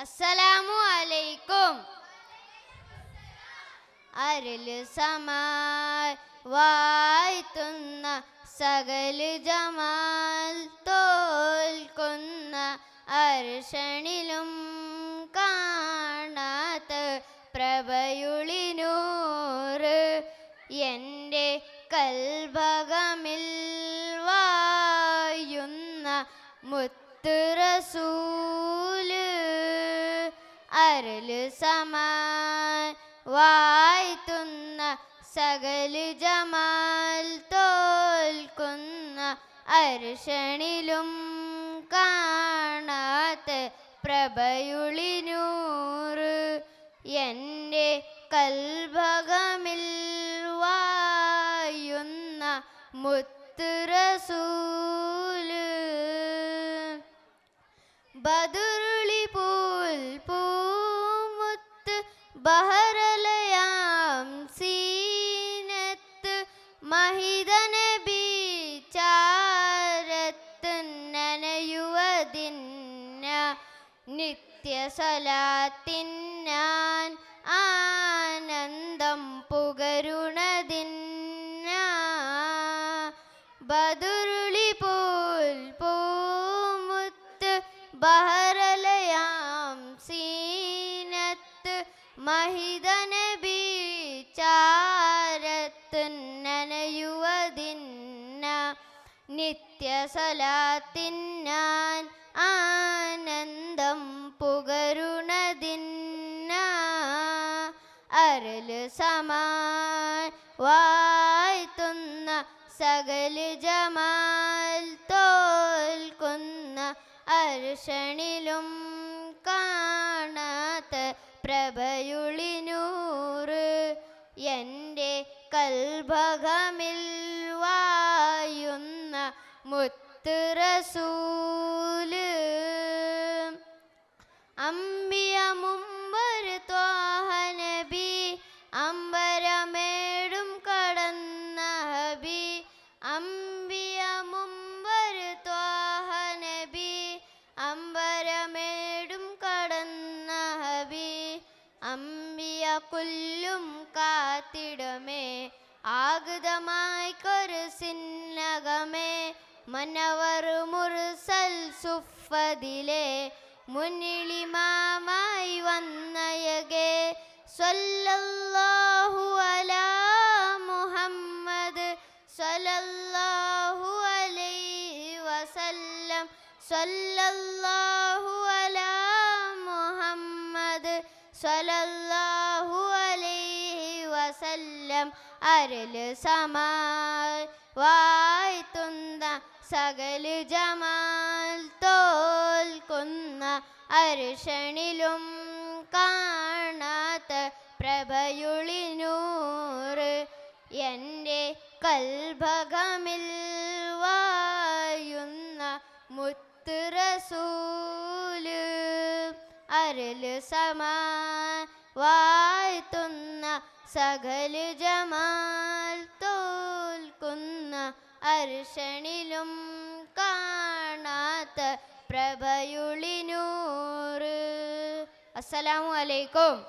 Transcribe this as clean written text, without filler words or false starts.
അസ്സലാമു അലൈക്കും. അരുള് സമാൽ വാഴ്ത്തുന്ന സകല ജമാൽ തോൽക്കുന്ന അർശനിലും കാണാത്ത പ്രഭയുളിനൂറ് എൻ്റെ കൽഭകമിൽ വായുന്ന മുത്ത് റസൂല്. അരുള് സമാൻ വാഴ്ത്തുന്ന സകല ജമാൽ തോൽക്കുന്ന അർശനിലും കാണാത്ത പ്രഭയുളിനൂറ് എൻ്റെ കൽഭകമിൽ വായുന്ന മുത്ത് റസൂല്. ബദറുളി പോൽ പൂമുത്ത് ബഹറലയാം സീനത്ത് മഹിത നബി ചാരത്ത് നനയുവതിന്ന നിത്യ സലാത്തിന്നാൻ ആനന്ദം പുകരുണതിന്ന. ബദറുളി പോൽ പൂമുത്ത് ബഹറലയാം സീനത്ത് മഹിത നബി ചാരത്ത് നനയുവതിന്ന നിത്യ സലാത്തിന്നാൻ ആനന്ദം പുകരുണതിന്ന. അരുള് സമാൻ വാഴ്ത്തുന്ന സകല ജമാൽ തോൽക്കുന്ന അർശനിലും കാണാത്ത പ്രഭയുളിനൂറ് എൻ്റെ കൽഭകമിൽ വായുന്ന മുത്ത് റസൂല്. അംബിയ മുമ്പർ ത്വാഹ നബി അമ്പരമേടും കടന്ന ഹബി. അംബിയ മുമ്പർ ത്വാഹ നബി അമ്പരമേടും കടന്ന ഹബി. അംബിയ കുല്ലും കാത്തിടമേ ആഗതമായി കൊരുസിന്നകമേ മനവർ മുർസൽ സുഫദിലെ മുന്നിളിമാമായി വന്നയകെ. സ്വല്ലല്ലാഹു അലാ മുഹമ്മദ് സ്വല്ലല്ലാഹു അലൈഹി വസല്ലം. സ്വല്ലല്ലാഹു അലാ മുഹമ്മദ് സ്വല്ലല്ലാഹു അലൈഹി വസല്ലം. അരുള് സമാൻ വാഴ്ത്തുന്ന സകല ജമാൽ തോൽക്കുന്ന അർശനിലും കാണാത്ത പ്രഭയുളിനൂറ് എൻ്റെ കൽഭകമിൽ വായുന്ന മുത്ത് റസൂല്. അരുള് സമാൻ വാഴ്ത്തുന്ന സകല ജമാൽ തോൽക്കുന്ന അർശനിലും കാണാത്ത പ്രഭയുളിനൂറ്. അസ്സലാമു അലൈക്കും.